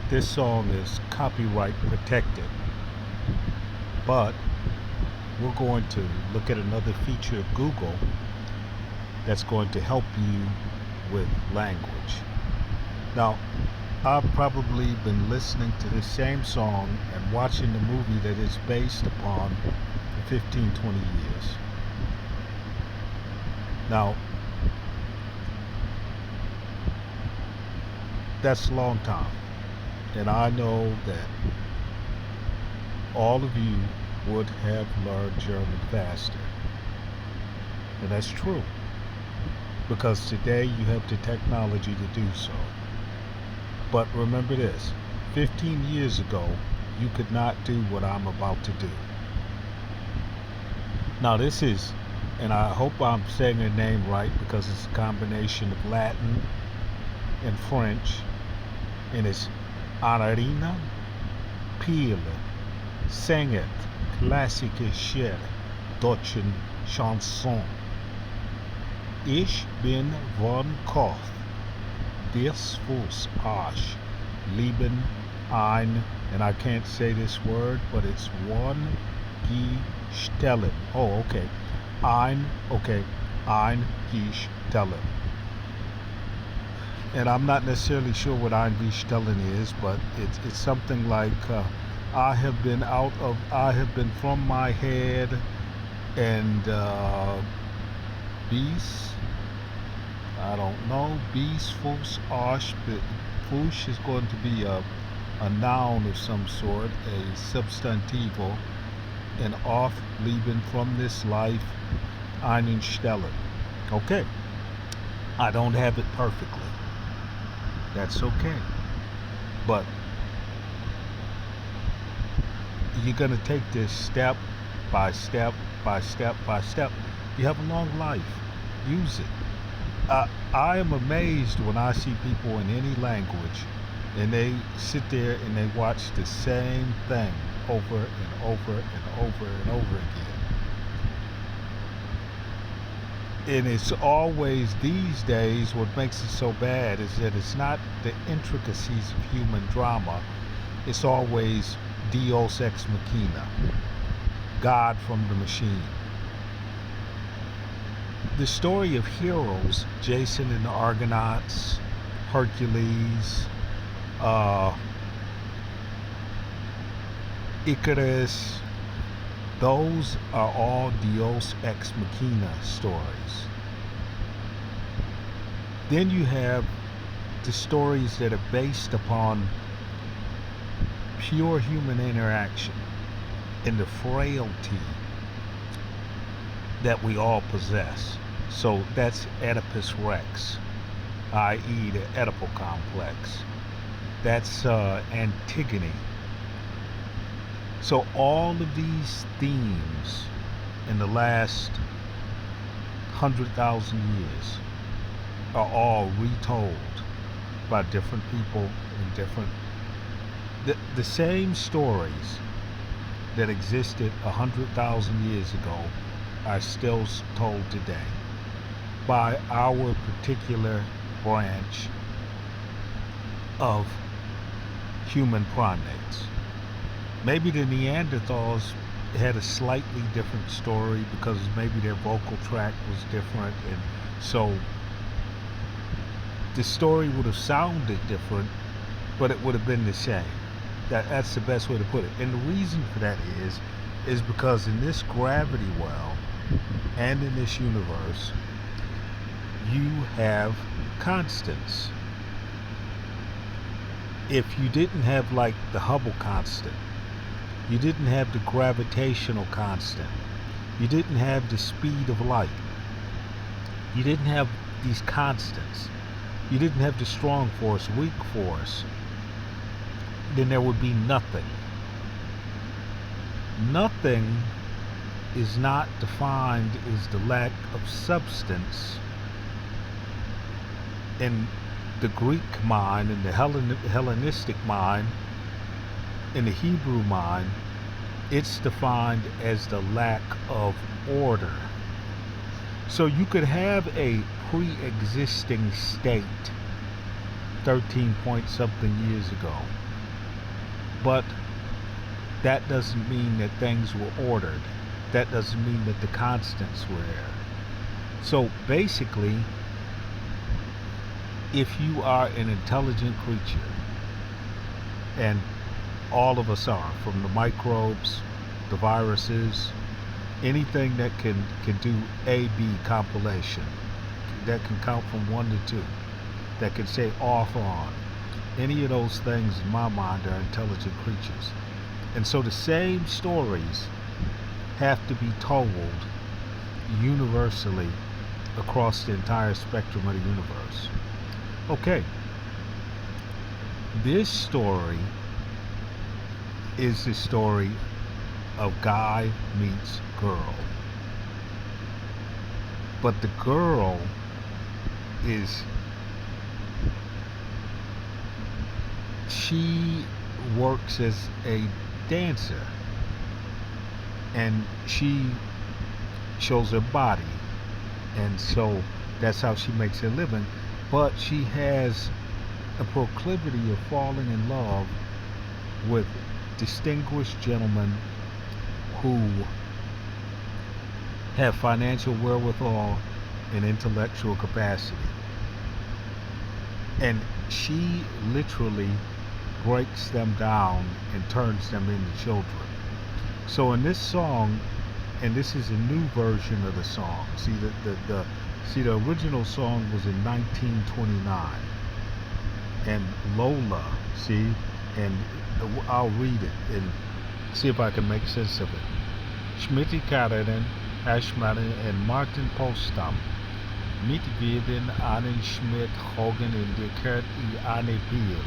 This song is copyright protected, but we're going to look at another feature of Google that's going to help you with language. Now, I've probably been listening to this same song and watching the movie that it's based upon for 15, 20 years. Now, that's a long time. And I know that all of you would have learned German faster. And that's true. Because today you have the technology to do so. But remember this, 15 years ago, you could not do what I'm about to do. Now this is, and I hope I'm saying her name right because it's a combination of Latin and French, and it's Marrina, Pile, singet klassische Scher, deutschen Chanson. Ich bin von Koch, des Fuß Arsch, lieben ein, and I can't say this word, but it's one Gestellen. Oh, okay. Ein Gestellen. And I'm not necessarily sure what ein Gestellen is, but it's something like I have been from my head and bis, I don't know, bis, Fuß, Arsch, but Fuß is going to be a noun of some sort, a substantivo, and off, lieben, from this life, einen Stellen. Okay, I don't have it perfectly. That's okay. But you're going to take this step by step by step by step. You have a long life. Use it. I am amazed when I see people in any language and they sit there and they watch the same thing over and over and over and over again. And it's always these days, what makes it so bad is that it's not the intricacies of human drama. It's always Deus ex machina, God from the machine. The story of heroes, Jason and the Argonauts, Hercules, Icarus, those are all Deus ex machina stories. Then you have the stories that are based upon pure human interaction and the frailty that we all possess. So that's Oedipus Rex, i.e. the Oedipal complex. That's Antigone. So all of these themes in the last 100,000 years are all retold by different people in different, the same stories that existed 100,000 years ago are still told today by our particular branch of human primates. Maybe the Neanderthals had a slightly different story because maybe their vocal tract was different, and so the story would have sounded different, but it would have been the same. That's the best way to put it. And the reason for that is because in this gravity well and in this universe, you have constants. If you didn't have like the Hubble constant, you didn't have the gravitational constant, you didn't have the speed of light, you didn't have these constants, you didn't have the strong force, weak force, then there would be nothing. Nothing is not defined as the lack of substance. In the Greek mind, in the Hellenistic mind, in the Hebrew mind, it's defined as the lack of order. So you could have a pre-existing state 13 point something years ago, But that doesn't mean that things were ordered. That doesn't mean that the constants were there. So basically, if you are an intelligent creature, and all of us are, from the microbes, the viruses, anything that can do A-B compilation, that can count from 1 to 2, that can say off on, any of those things in my mind are intelligent creatures. And so the same stories have to be told universally across the entire spectrum of the universe. Okay, this story is the story of guy meets girl. But the girl she works as a dancer, and she shows her body, and so that's how she makes her living. But she has a proclivity of falling in love with distinguished gentlemen who have financial wherewithal and intellectual capacity. And she literally breaks them down and turns them into children. So in this song, and this is a new version of the song. See, the original song was in 1929, and Lola, and I'll read it and see if I can make sense of it. Schmidt Karren, Ashmanen, and Martin Postam. Mit werden einen Schmidt Hogan in der Kurt y eine Pil.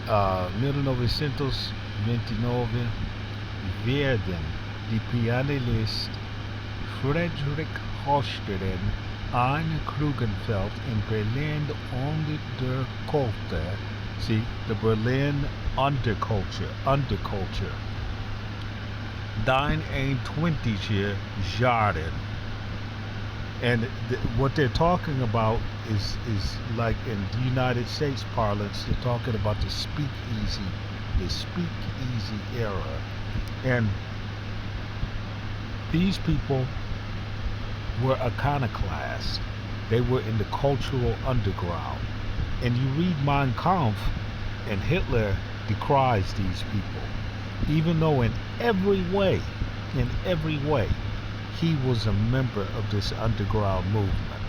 1929 werden die Pianist Friedrich Hofstede ein Krugenfeld in Berlin unter der Kultur, the Berlin underculture, dein 21 Jahre. And what they're talking about is like in the United States parlance, they're talking about the speakeasy era. And these people were iconoclast. They were in the cultural underground. And you read Mein Kampf, and Hitler decries these people, even though in every way, he was a member of this underground movement.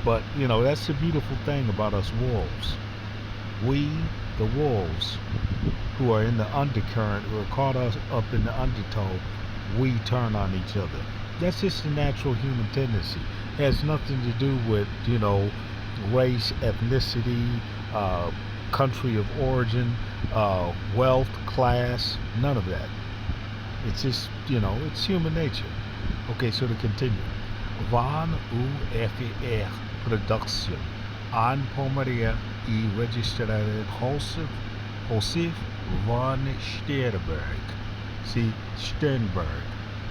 But, that's the beautiful thing about us wolves. We, the wolves, who are in the undercurrent, who are caught up in the undertow, we turn on each other. That's just a natural human tendency. It has nothing to do with, race, ethnicity, country of origin, wealth, class, none of that. It's just, it's human nature. Okay, so to continue. Van UFR Production. An Pomeria y registrada Josef van Sternberg.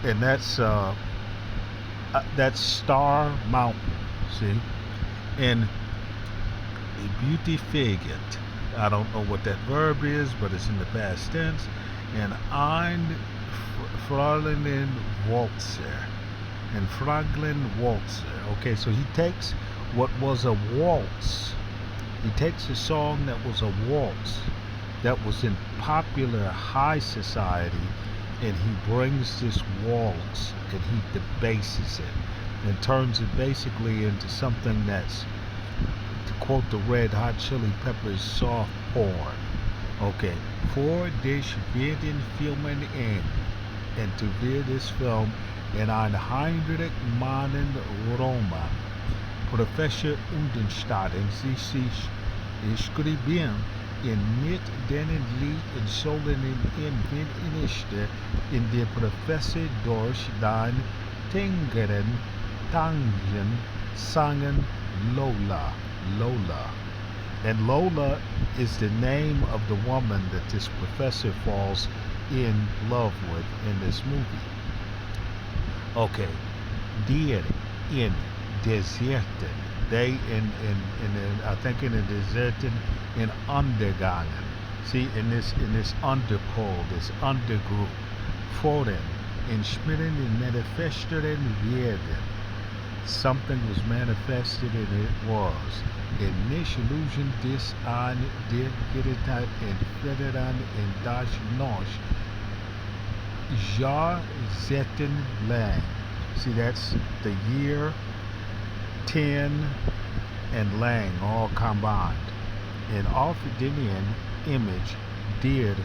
And that's Star Mountain, and a beauty figant. I don't know what that verb is, but it's in the past tense. And ein Fräulein Walzer. And Franklin Walzer. Okay, so he takes what was a waltz. He takes a song that was a waltz, that was in popular high society, and he brings this waltz and he debases it and turns it basically into something that's, to quote the Red Hot Chili Peppers, soft porn. Okay, for this werden Filmen in, and to view this film in 100 Mannen Roma. Professor Undenstaden sich schreiben in mit denen Lied und sollen in Iniste in der Professor durch dein Tengeren Tangen sangen Lola. And Lola is the name of the woman that this professor falls in love with in this movie. Okay, die in Deserten, they in I think in the Deserten in Undergangen. See, in this underpole, this undergroup, Foren, entschmieden in manifesteren werden. Something was manifested and it was. In nicht illusion dis an dir geritat and federan in das noch jaar zetten lang. See, that's the year, 10, and lang all combined. And Alfredinian image did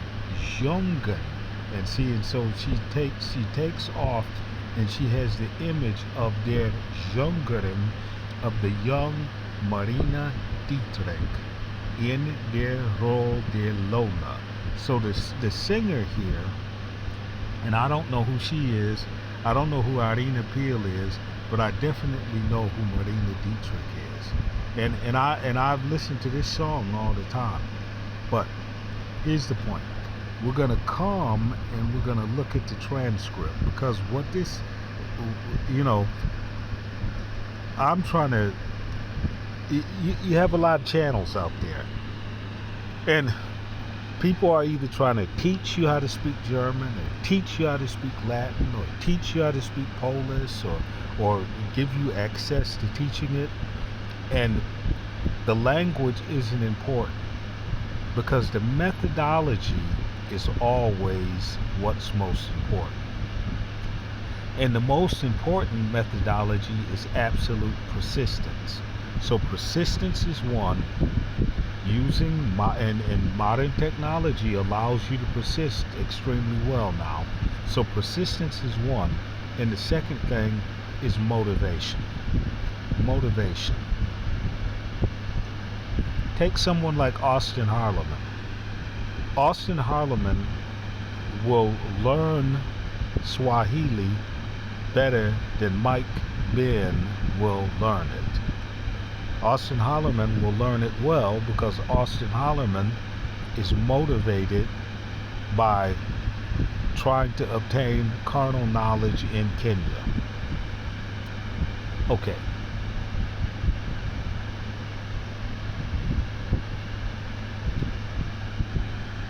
jungen. And see, and so she takes off and she has the image of der jongeren, of the young Marrina Dietrich in der Rolle der Lola. So the singer here, and I don't know who she is, I don't know who Irina Peel is, but I definitely know who Marrina Dietrich is. And I've listened to this song all the time. But here's the point. We're going to come and we're going to look at the transcript, because what this, I'm trying to, you have a lot of channels out there, and people are either trying to teach you how to speak German, or teach you how to speak Latin, or teach you how to speak Polish, or give you access to teaching it. And the language isn't important, because the methodology is always what's most important. And the most important methodology is absolute persistence. So persistence is one. Using and modern technology allows you to persist extremely well now. So persistence is one. And the second thing is motivation. Motivation. Take someone like Austin Harleman. Austin Harleman will learn Swahili better than Mike Ben will learn it. Austin Harleman will learn it well because Austin Harleman is motivated by trying to obtain carnal knowledge in Kenya. Okay.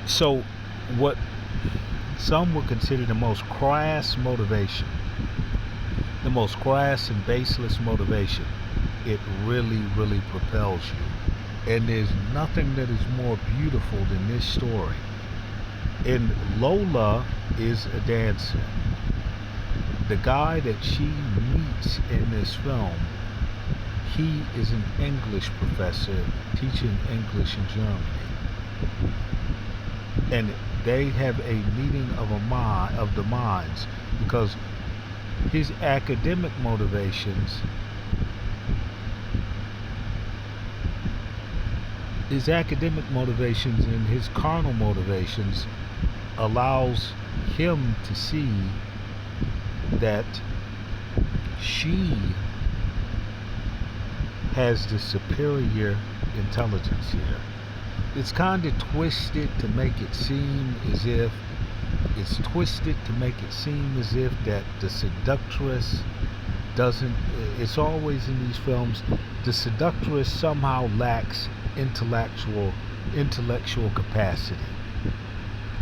So what some would consider the most crass motivation, the most crass and baseless motivation, it really, really propels you. And there's nothing that is more beautiful than this story. And Lola is a dancer. The guy that she meets in this film, he is an English professor teaching English in Germany. And they have a meeting of the minds, because his academic motivations, and his carnal motivations allows him to see that she has the superior intelligence here. It's kind of twisted to make it seem as if that the seductress doesn't, it's always in these films, the seductress somehow lacks intellectual capacity.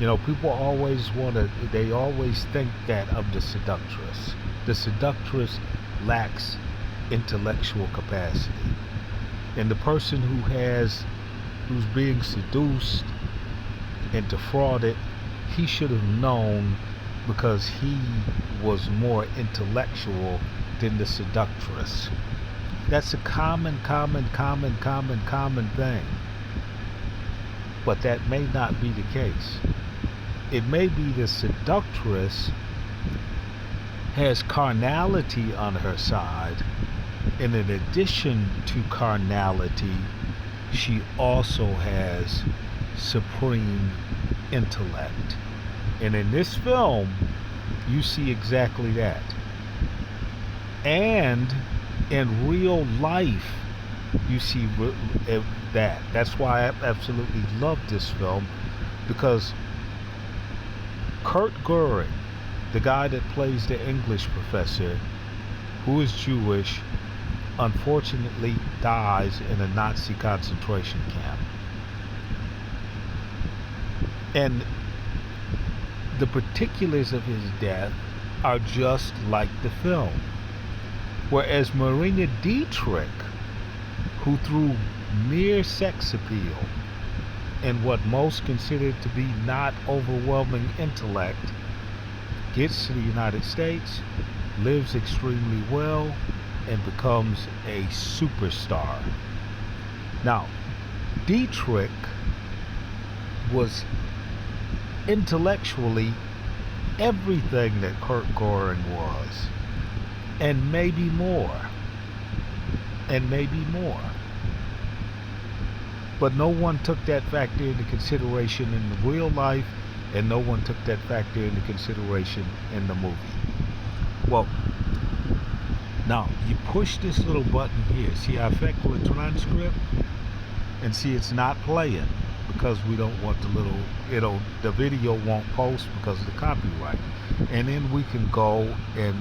You know, people always they always think that of the seductress. The seductress lacks intellectual capacity. And the person who's being seduced and defrauded, he should have known, because he was more intellectual than the seductress. That's a common thing. But that may not be the case. It may be the seductress has carnality on her side, and in addition to carnality, she also has supreme intellect. And in this film, you see exactly that. And in real life, you see that. That's why I absolutely love this film, because Kurt Goering, the guy that plays the English professor, who is Jewish, unfortunately dies in a Nazi concentration camp. And the particulars of his death are just like the film. Whereas Martina Dietrich, who through mere sex appeal and what most consider to be not overwhelming intellect, gets to the United States, lives extremely well, and becomes a superstar. Now, Dietrich was intellectually everything that Kurt Goring was, and maybe more, and maybe more. But no one took that factor into consideration in the real life, and no one took that factor into consideration in the movie. Well, now you push this little button here. See, I affect the transcript, and see it's not playing because we don't want the video won't post because of the copyright. And then we can go and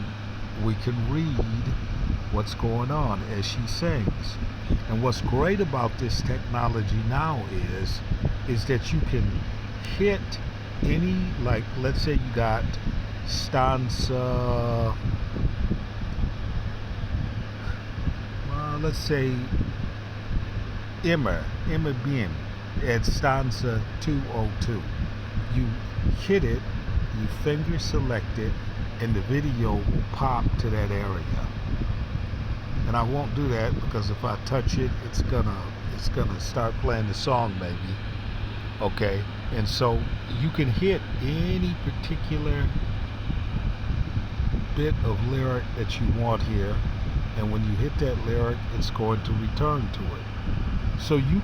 we can read what's going on as she sings. And what's great about this technology now is that you can hit any, like, let's say you got stanza, let's say immer bien at stanza 202. You hit it, you finger select it, and the video will pop to that area. And I won't do that because if I touch it, it's gonna start playing the song maybe. Okay, and so you can hit any particular bit of lyric that you want here, and when you hit that lyric, it's going to return to it. So you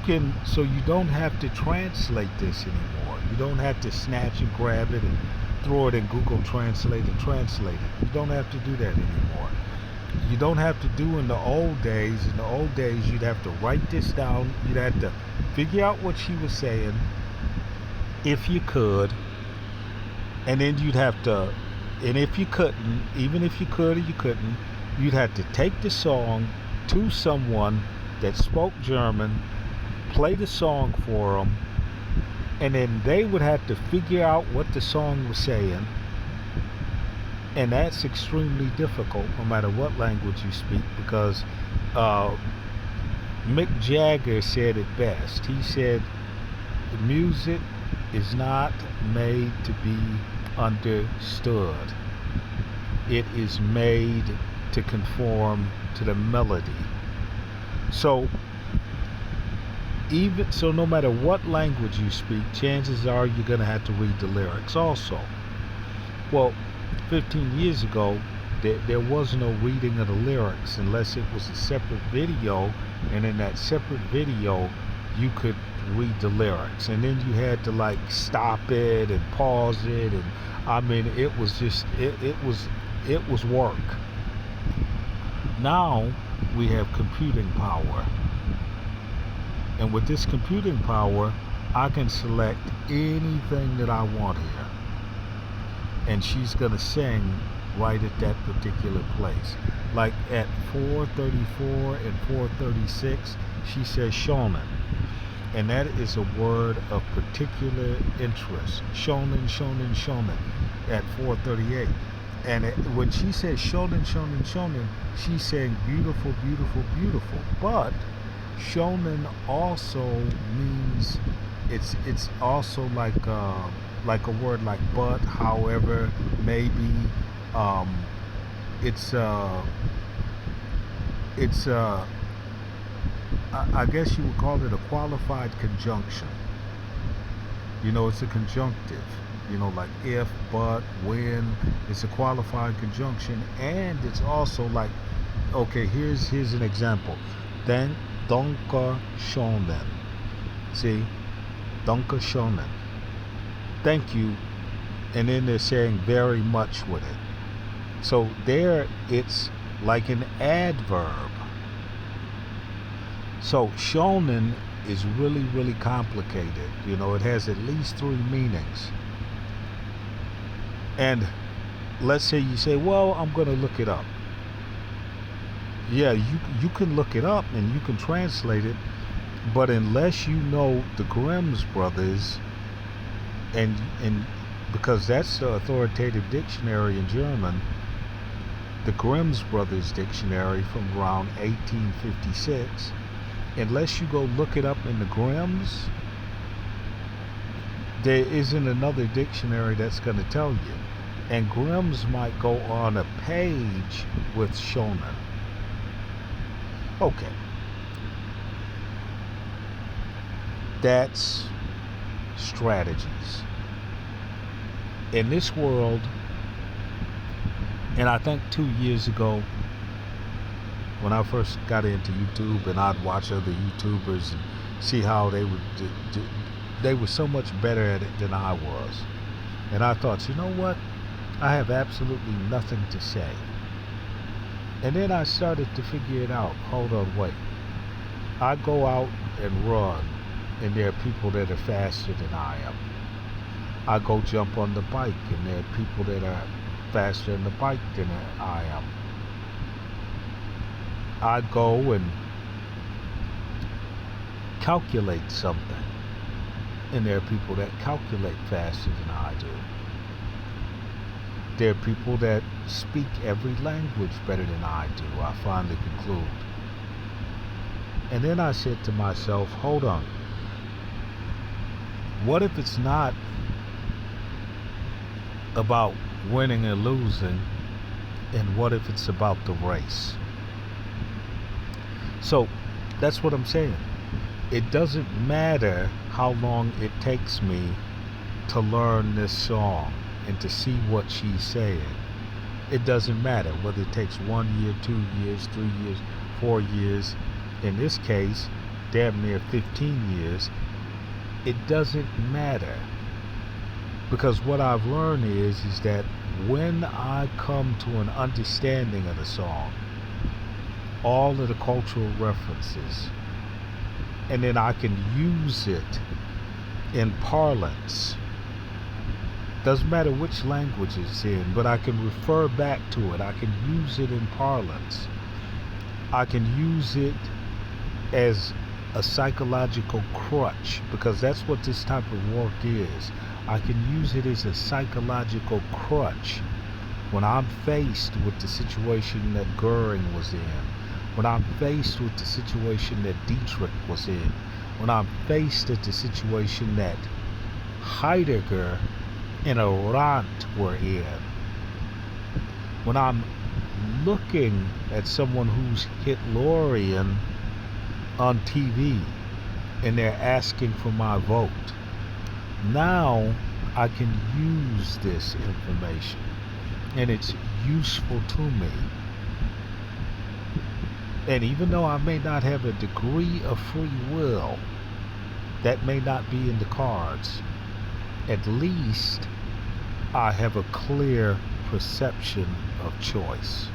don't have to translate this anymore. You don't have to snatch and grab it and throw it in Google Translate and translate it. You don't have to do that anymore. You don't have to do in the old days. In the old days, you'd have to write this down. You'd have to figure out what she was saying, if you could, and then you'd have to, and if you couldn't, even if you could or you couldn't, you'd have to take the song to someone that spoke German, play the song for them, and then they would have to figure out what the song was saying. And that's extremely difficult no matter what language you speak, because Mick Jagger said it best. He said, music is not made to be understood. It is made to conform to the melody. So no matter what language you speak, chances are you're going to have to read the lyrics also. Well, 15 years ago, there was no reading of the lyrics unless it was a separate video, and in that separate video you could read the lyrics, and then you had to like stop it and pause it, and I mean it was just it was work. Now we have computing power, and with this computing power I can select anything that I want here, and she's gonna sing right at that particular place. Like at 4:34 and 4:36 she says shonen, and that is a word of particular interest. Shonen, shonen, shonen at 4:38. And when she says shonen, shonen, shonen, she's saying beautiful, beautiful, beautiful. But shonen also means it's also like a word like but, however, maybe. I guess you would call it a qualified conjunction. You know, it's a conjunctive. You know, like if, but, when. It's a qualified conjunction, and it's also like, okay, here's an example. Then danke schön. See, danke schön. Thank you, and then they're saying very much with it. So there, it's like an adverb. So shonen is really, really complicated. You know, it has at least 3 meanings. And let's say you say, well, I'm going to look it up. Yeah, you can look it up and you can translate it, but unless you know the Grimm's brothers, and because that's the authoritative dictionary in German, the Grimm's Brothers Dictionary from around 1856. Unless you go look it up in the Grimm's, there isn't another dictionary that's going to tell you. And Grimm's might go on a page with shonen. Okay. That's strategies. In this world, and I think 2 years ago, when I first got into YouTube and I'd watch other YouTubers and see how they would they were so much better at it than I was. And I thought, you know what? I have absolutely nothing to say. And then I started to figure it out. Hold on, wait. I go out and run, and there are people that are faster than I am. I go jump on the bike, and there are people that are faster on the bike than I am. I go and calculate something, and there are people that calculate faster than I do. There are people that speak every language better than I do, I finally conclude. And then I said to myself, hold on. What if it's not about winning or losing, and what if it's about the race? So that's what I'm saying. It doesn't matter how long it takes me to learn this song and to see what she's saying. It doesn't matter whether it takes 1 year, 2 years, 3 years, 4 years. In this case, damn near 15 years. It doesn't matter. Because what I've learned is that when I come to an understanding of the song, all of the cultural references, and then I can use it in parlance. Doesn't matter which language it's in, but I can refer back to it. I can use it in parlance. I can use it as a psychological crutch, because that's what this type of work is. I can use it as a psychological crutch when I'm faced with the situation that Goering was in, when I'm faced with the situation that Dietrich was in, when I'm faced with the situation that Heidegger and Arendt were in, when I'm looking at someone who's Hitlerian on TV and they're asking for my vote. Now I can use this information and it's useful to me. And even though I may not have a degree of free will, that may not be in the cards, at least I have a clear perception of choice.